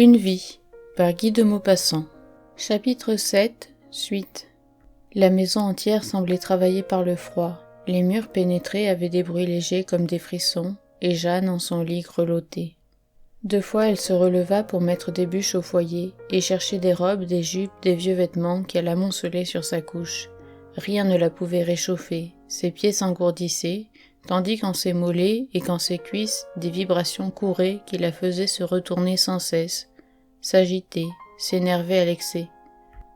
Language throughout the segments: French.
Une vie, par Guy de Maupassant. Chapitre 7, suite. La maison entière semblait travailler par le froid. Les murs pénétrés avaient des bruits légers comme des frissons, et Jeanne en son lit grelottait. 2 fois elle se releva pour mettre des bûches au foyer, et chercher des robes, des jupes, des vieux vêtements qu'elle amoncelait sur sa couche. Rien ne la pouvait réchauffer, ses pieds s'engourdissaient, tandis qu'en ses mollets et qu'en ses cuisses, des vibrations couraient qui la faisaient se retourner sans cesse, s'agiter, s'énerver à l'excès.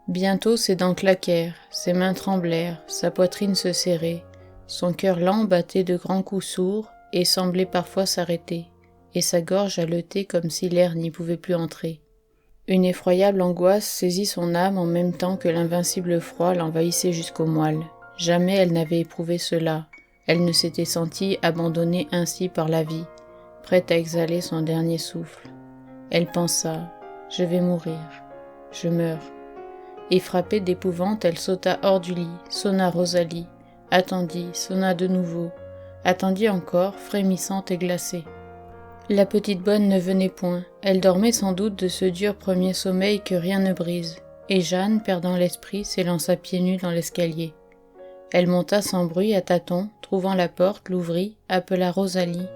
Bientôt ses dents claquèrent, ses mains tremblèrent, sa poitrine se serrait, son cœur lent battait de grands coups sourds et semblait parfois s'arrêter, et sa gorge haletait comme si l'air n'y pouvait plus entrer. Une effroyable angoisse saisit son âme en même temps que l'invincible froid l'envahissait jusqu'aux moelles. Jamais elle n'avait éprouvé cela. Elle ne s'était sentie abandonnée ainsi par la vie, prête à exhaler son dernier souffle. Elle pensa « Je vais mourir, je meurs ». Et frappée d'épouvante, elle sauta hors du lit, sonna Rosalie, attendit, sonna de nouveau, attendit encore, frémissante et glacée. La petite bonne ne venait point, elle dormait sans doute de ce dur premier sommeil que rien ne brise, et Jeanne, perdant l'esprit, s'élança pieds nus dans l'escalier. Elle monta sans bruit à tâtons, trouvant la porte, l'ouvrit, appela Rosalie,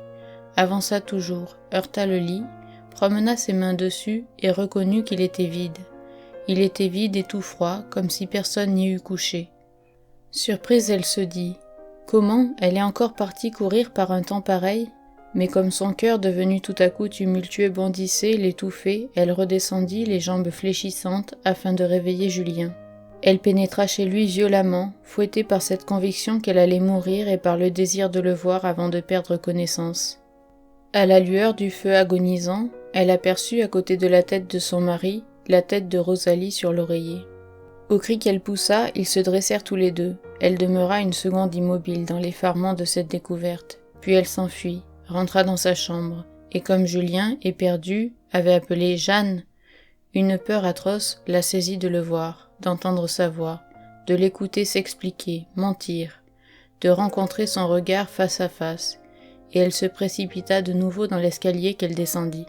avança toujours, heurta le lit, promena ses mains dessus et reconnut qu'il était vide. Il était vide et tout froid, comme si personne n'y eût couché. Surprise, elle se dit « Comment elle est encore partie courir par un temps pareil ?» Mais comme son cœur devenu tout à coup tumultueux bondissait, l'étouffait, elle redescendit, les jambes fléchissantes, afin de réveiller Julien. Elle pénétra chez lui violemment, fouettée par cette conviction qu'elle allait mourir et par le désir de le voir avant de perdre connaissance. À la lueur du feu agonisant, elle aperçut à côté de la tête de son mari, la tête de Rosalie sur l'oreiller. Au cri qu'elle poussa, ils se dressèrent tous les deux. Elle demeura une seconde immobile dans l'effarement de cette découverte, puis elle s'enfuit, rentra dans sa chambre, et comme Julien, éperdu, avait appelé « Jeanne », une peur atroce la saisit de le voir, d'entendre sa voix, de l'écouter s'expliquer, mentir, de rencontrer son regard face à face, et elle se précipita de nouveau dans l'escalier qu'elle descendit.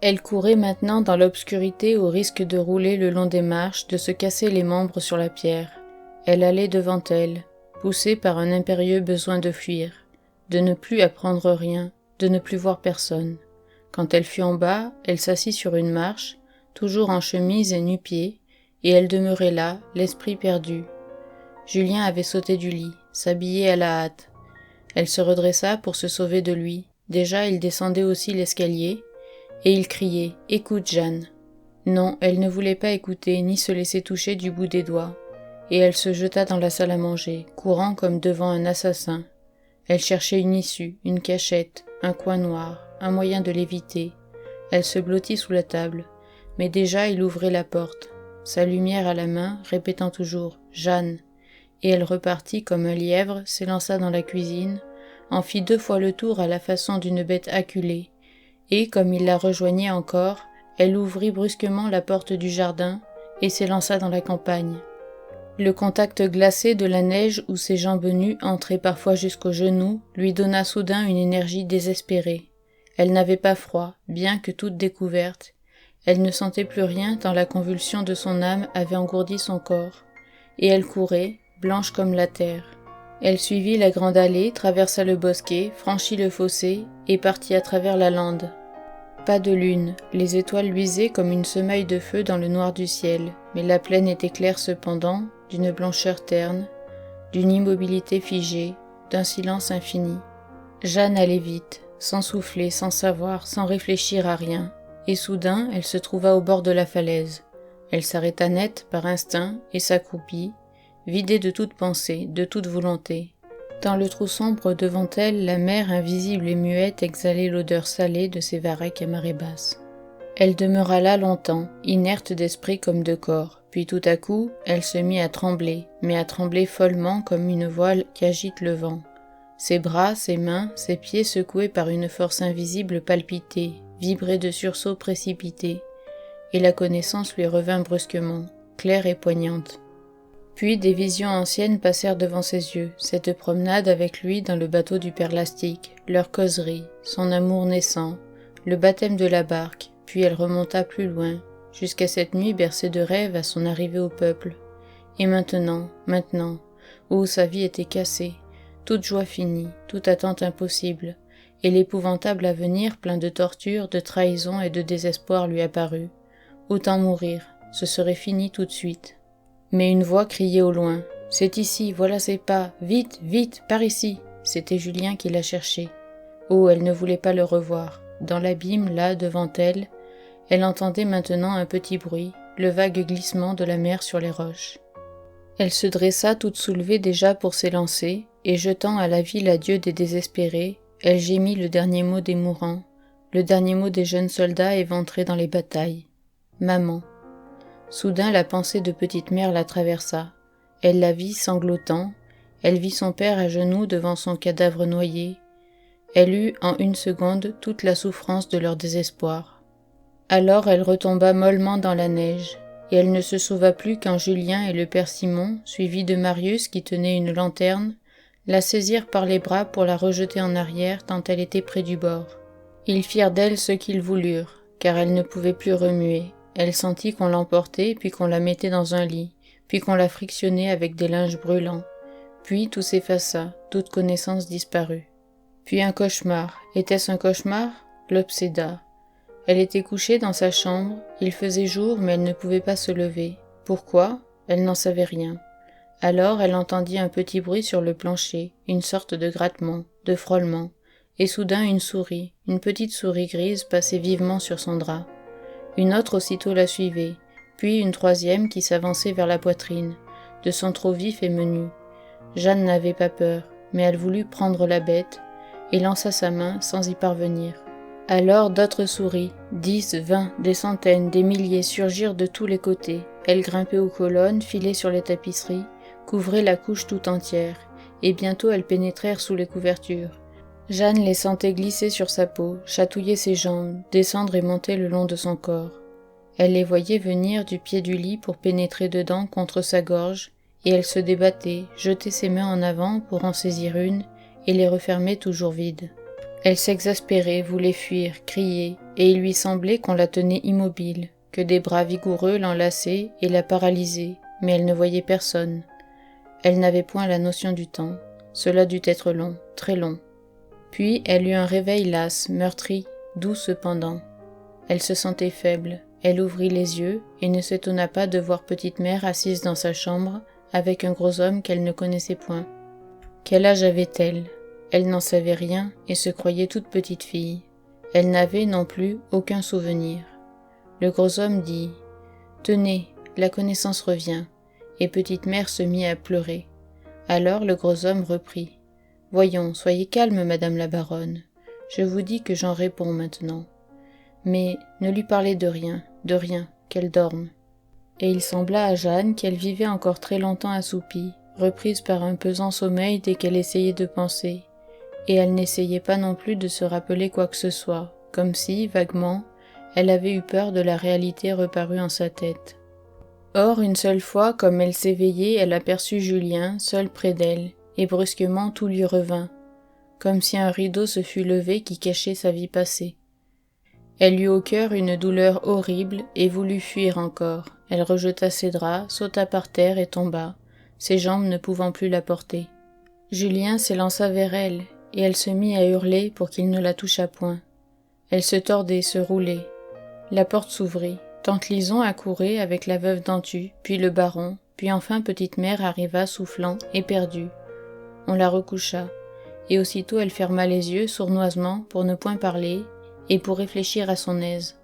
Elle courait maintenant dans l'obscurité au risque de rouler le long des marches, de se casser les membres sur la pierre. Elle allait devant elle, poussée par un impérieux besoin de fuir, de ne plus apprendre rien, de ne plus voir personne. Quand elle fut en bas, elle s'assit sur une marche, toujours en chemise et nu-pieds, et elle demeurait là, l'esprit perdu. Julien avait sauté du lit, s'habillait à la hâte. Elle se redressa pour se sauver de lui. Déjà il descendait aussi l'escalier, et il criait « Écoute, Jeanne !» Non, elle ne voulait pas écouter, ni se laisser toucher du bout des doigts, et elle se jeta dans la salle à manger, courant comme devant un assassin. Elle cherchait une issue, une cachette, un coin noir, un moyen de l'éviter. Elle se blottit sous la table, mais déjà il ouvrait la porte, sa lumière à la main, répétant toujours « Jeanne !» Et elle repartit comme un lièvre, s'élança dans la cuisine, en fit 2 fois le tour à la façon d'une bête acculée, et, comme il la rejoignait encore, elle ouvrit brusquement la porte du jardin et s'élança dans la campagne. Le contact glacé de la neige où ses jambes nues entraient parfois jusqu'aux genoux lui donna soudain une énergie désespérée. Elle n'avait pas froid, bien que toute découverte. Elle ne sentait plus rien tant la convulsion de son âme avait engourdi son corps, et elle courait, blanche comme la terre. Elle suivit la grande allée, traversa le bosquet, franchit le fossé et partit à travers la lande. Pas de lune, les étoiles luisaient comme une semaille de feu dans le noir du ciel, mais la plaine était claire cependant, d'une blancheur terne, d'une immobilité figée, d'un silence infini. Jeanne allait vite, sans souffler, sans savoir, sans réfléchir à rien, et soudain elle se trouva au bord de la falaise. Elle s'arrêta net par instinct et s'accroupit, vidée de toute pensée, de toute volonté. Dans le trou sombre devant elle, la mer invisible et muette exhalait l'odeur salée de ses varechs à marée basse. Elle demeura là longtemps, inerte d'esprit comme de corps, puis tout à coup, elle se mit à trembler, mais à trembler follement comme une voile qu'agite le vent. Ses bras, ses mains, ses pieds secoués par une force invisible palpitaient, vibraient de sursauts précipités, et la connaissance lui revint brusquement, claire et poignante. Puis des visions anciennes passèrent devant ses yeux, cette promenade avec lui dans le bateau du père Lastique, leur causerie, son amour naissant, le baptême de la barque, puis elle remonta plus loin, jusqu'à cette nuit bercée de rêves à son arrivée au peuple. Et maintenant, oh, sa vie était cassée, toute joie finie, toute attente impossible, et l'épouvantable avenir plein de tortures, de trahisons et de désespoir lui apparut. Autant mourir, ce serait fini tout de suite. Mais une voix criait au loin. « C'est ici, voilà ses pas, vite, vite, par ici !» C'était Julien qui la cherchait. Oh, elle ne voulait pas le revoir. Dans l'abîme, là, devant elle, elle entendait maintenant un petit bruit, le vague glissement de la mer sur les roches. Elle se dressa toute soulevée déjà pour s'élancer, et jetant à la vie l'adieu des désespérés, elle gémit le dernier mot des mourants, le dernier mot des jeunes soldats éventrés dans les batailles. « Maman !» Soudain la pensée de petite mère la traversa. Elle la vit sanglotant, elle vit son père à genoux devant son cadavre noyé. Elle eut en une seconde toute la souffrance de leur désespoir. Alors elle retomba mollement dans la neige, et elle ne se sauva plus quand Julien et le père Simon, suivis de Marius qui tenait une lanterne, la saisirent par les bras pour la rejeter en arrière tant elle était près du bord. Ils firent d'elle ce qu'ils voulurent, car elle ne pouvait plus remuer. Elle sentit qu'on l'emportait, puis qu'on la mettait dans un lit, puis qu'on la frictionnait avec des linges brûlants. Puis tout s'effaça, toute connaissance disparut. Puis un cauchemar. Était-ce un cauchemar? L'obséda. Elle était couchée dans sa chambre, il faisait jour mais elle ne pouvait pas se lever. Pourquoi? Elle n'en savait rien. Alors elle entendit un petit bruit sur le plancher, une sorte de grattement, de frôlement, et soudain une souris, une petite souris grise passait vivement sur son drap. Une autre aussitôt la suivait, puis une troisième qui s'avançait vers la poitrine, de son trot vif et menu. Jeanne n'avait pas peur, mais elle voulut prendre la bête, et lança sa main sans y parvenir. Alors d'autres souris, 10, 20, des centaines, des milliers surgirent de tous les côtés. Elles grimpaient aux colonnes, filaient sur les tapisseries, couvraient la couche tout entière, et bientôt elles pénétrèrent sous les couvertures. Jeanne les sentait glisser sur sa peau, chatouiller ses jambes, descendre et monter le long de son corps. Elle les voyait venir du pied du lit pour pénétrer dedans contre sa gorge, et elle se débattait, jetait ses mains en avant pour en saisir une, et les refermer toujours vides. Elle s'exaspérait, voulait fuir, crier, et il lui semblait qu'on la tenait immobile, que des bras vigoureux l'enlaçaient et la paralysaient, mais elle ne voyait personne. Elle n'avait point la notion du temps. Cela dut être long, très long. Puis elle eut un réveil las, meurtri, doux cependant. Elle se sentait faible, elle ouvrit les yeux et ne s'étonna pas de voir petite mère assise dans sa chambre avec un gros homme qu'elle ne connaissait point. Quel âge avait-elle? Elle n'en savait rien et se croyait toute petite fille. Elle n'avait non plus aucun souvenir. Le gros homme dit « Tenez, la connaissance revient », et petite mère se mit à pleurer. Alors le gros homme reprit « Voyons, soyez calme, madame la baronne. Je vous dis que j'en réponds maintenant. Mais ne lui parlez de rien, qu'elle dorme. » Et il sembla à Jeanne qu'elle vivait encore très longtemps assoupie, reprise par un pesant sommeil dès qu'elle essayait de penser. Et elle n'essayait pas non plus de se rappeler quoi que ce soit, comme si, vaguement, elle avait eu peur de la réalité reparue en sa tête. Or, une seule fois, comme elle s'éveillait, elle aperçut Julien, seul près d'elle, et brusquement tout lui revint, comme si un rideau se fût levé qui cachait sa vie passée. Elle eut au cœur une douleur horrible et voulut fuir encore. Elle rejeta ses draps, sauta par terre et tomba, ses jambes ne pouvant plus la porter. Julien s'élança vers elle, et elle se mit à hurler pour qu'il ne la touchât point. Elle se tordait, se roulait. La porte s'ouvrit. Tante Lison accourait avec la veuve d'Antu, puis le baron, puis enfin petite mère arriva soufflant, éperdue. On la recoucha, et aussitôt elle ferma les yeux sournoisement pour ne point parler et pour réfléchir à son aise.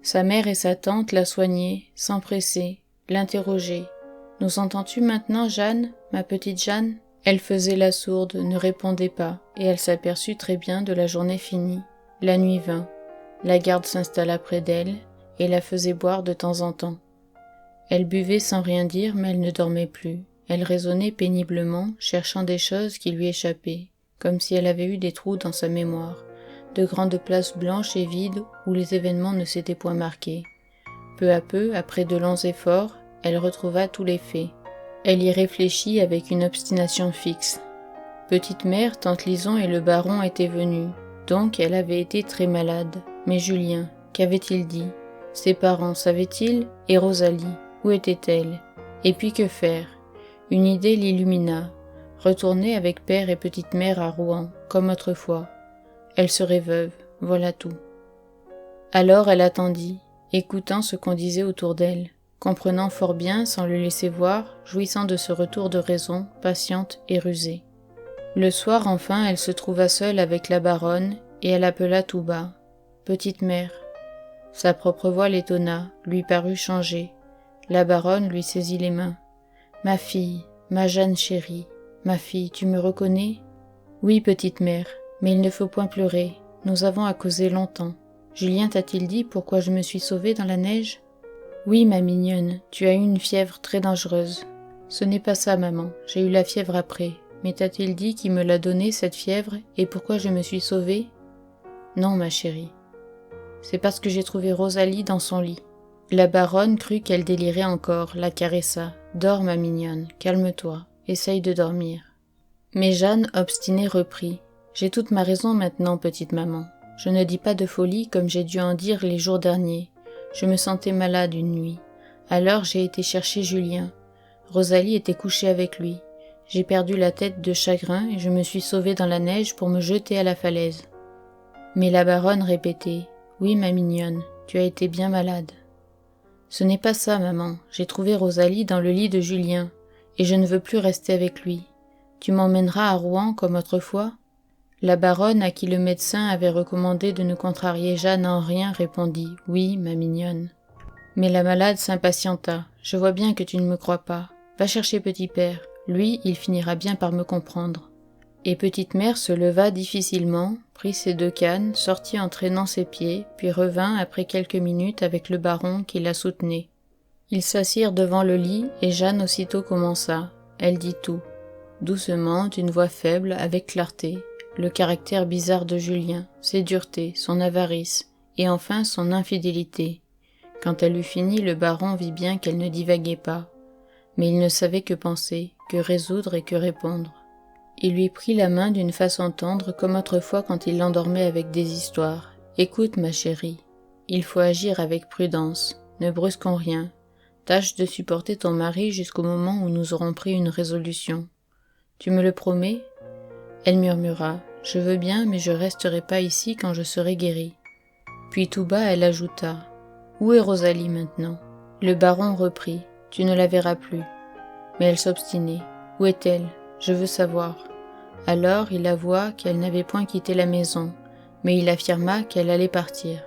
Sa mère et sa tante la soignaient, s'empressaient, l'interrogeaient. « Nous entends-tu maintenant, Jeanne, ma petite Jeanne ?» Elle faisait la sourde, ne répondait pas, et elle s'aperçut très bien de la journée finie. La nuit vint. La garde s'installa près d'elle et la faisait boire de temps en temps. Elle buvait sans rien dire, mais elle ne dormait plus. Elle raisonnait péniblement, cherchant des choses qui lui échappaient, comme si elle avait eu des trous dans sa mémoire, de grandes places blanches et vides où les événements ne s'étaient point marqués. Peu à peu, après de longs efforts, elle retrouva tous les faits. Elle y réfléchit avec une obstination fixe. Petite mère, tante Lison et le baron étaient venus, donc elle avait été très malade. Mais Julien, Qu'avait-il dit? Ses parents savaient-ils? Et Rosalie, où était-elle? Et puis que faire? Une idée l'illumina. Retourner avec père et petite mère à Rouen, comme autrefois. Elle serait veuve, voilà tout. Alors elle attendit, écoutant ce qu'on disait autour d'elle, comprenant fort bien sans le laisser voir, jouissant de ce retour de raison, patiente et rusée. Le soir enfin elle se trouva seule avec la baronne, et elle appela tout bas. « Petite mère ». Sa propre voix l'étonna, lui parut changée. La baronne lui saisit les mains. « Ma fille, ma Jeanne chérie, ma fille, tu me reconnais ?»« Oui, petite mère, mais il ne faut point pleurer, nous avons à causer longtemps. Julien t'a-t-il dit pourquoi je me suis sauvée dans la neige ?»« Oui, ma mignonne, tu as eu une fièvre très dangereuse. »« Ce n'est pas ça, maman, j'ai eu la fièvre après. Mais t'a-t-il dit qui me l'a donnée, cette fièvre, et pourquoi je me suis sauvée ?»« Non, ma chérie. C'est parce que j'ai trouvé Rosalie dans son lit. » La baronne crut qu'elle délirait encore, la caressa. « Dors, ma mignonne, calme-toi, essaye de dormir. » Mais Jeanne, obstinée, reprit. « J'ai toute ma raison maintenant, petite maman. Je ne dis pas de folie comme j'ai dû en dire les jours derniers. Je me sentais malade une nuit. Alors j'ai été chercher Julien. Rosalie était couchée avec lui. J'ai perdu la tête de chagrin et je me suis sauvée dans la neige pour me jeter à la falaise. » Mais la baronne répétait. « Oui, ma mignonne, tu as été bien malade. »« Ce n'est pas ça, maman. J'ai trouvé Rosalie dans le lit de Julien, et je ne veux plus rester avec lui. Tu m'emmèneras à Rouen comme autrefois ?» La baronne, à qui le médecin avait recommandé de ne contrarier Jeanne en rien, répondit « Oui, ma mignonne. » Mais la malade s'impatienta. « Je vois bien que tu ne me crois pas. Va chercher petit père. Lui, il finira bien par me comprendre. » Et petite mère se leva difficilement, prit ses 2 cannes, sortit en traînant ses pieds, puis revint après quelques minutes avec le baron qui la soutenait. Ils s'assirent devant le lit et Jeanne aussitôt commença. Elle dit tout, doucement, d'une voix faible, avec clarté, le caractère bizarre de Julien, ses duretés, son avarice, et enfin son infidélité. Quand elle eut fini, le baron vit bien qu'elle ne divaguait pas, mais il ne savait que penser, que résoudre et que répondre. Il lui prit la main d'une façon tendre comme autrefois quand il l'endormait avec des histoires. « Écoute, ma chérie, il faut agir avec prudence, ne brusquons rien. Tâche de supporter ton mari jusqu'au moment où nous aurons pris une résolution. Tu me le promets ?» Elle murmura « Je veux bien, mais je resterai pas ici quand je serai guérie. » Puis tout bas, elle ajouta « Où est Rosalie maintenant ?» Le baron reprit « Tu ne la verras plus. » Mais elle s'obstinait. « Où est-elle ? Je veux savoir. » Alors il avoua qu'elle n'avait point quitté la maison, mais il affirma qu'elle allait partir.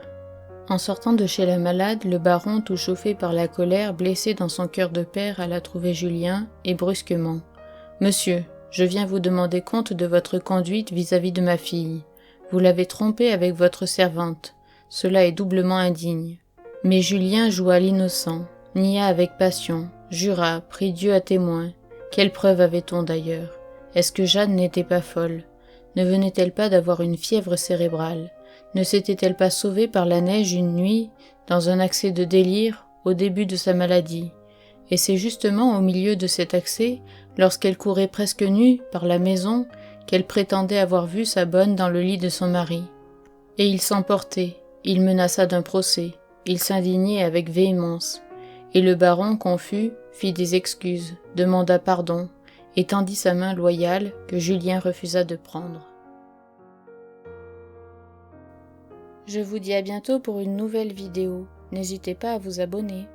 En sortant de chez la malade, le baron, tout chauffé par la colère, blessé dans son cœur de père, alla trouver Julien, et brusquement. « Monsieur, je viens vous demander compte de votre conduite vis-à-vis de ma fille. Vous l'avez trompée avec votre servante. Cela est doublement indigne. » Mais Julien joua l'innocent, nia avec passion, jura, prit Dieu à témoin. Quelle preuve avait-on d'ailleurs? Est-ce que Jeanne n'était pas folle? Ne venait-elle pas d'avoir une fièvre cérébrale? Ne s'était-elle pas sauvée par la neige une nuit, dans un accès de délire, au début de sa maladie? Et c'est justement au milieu de cet accès, lorsqu'elle courait presque nue par la maison, qu'elle prétendait avoir vu sa bonne dans le lit de son mari. Et il s'emportait, il menaça d'un procès, il s'indignait avec véhémence. Et le baron, confus, fit des excuses, demanda pardon, et tendit sa main loyale que Julien refusa de prendre. Je vous dis à bientôt pour une nouvelle vidéo. N'hésitez pas à vous abonner.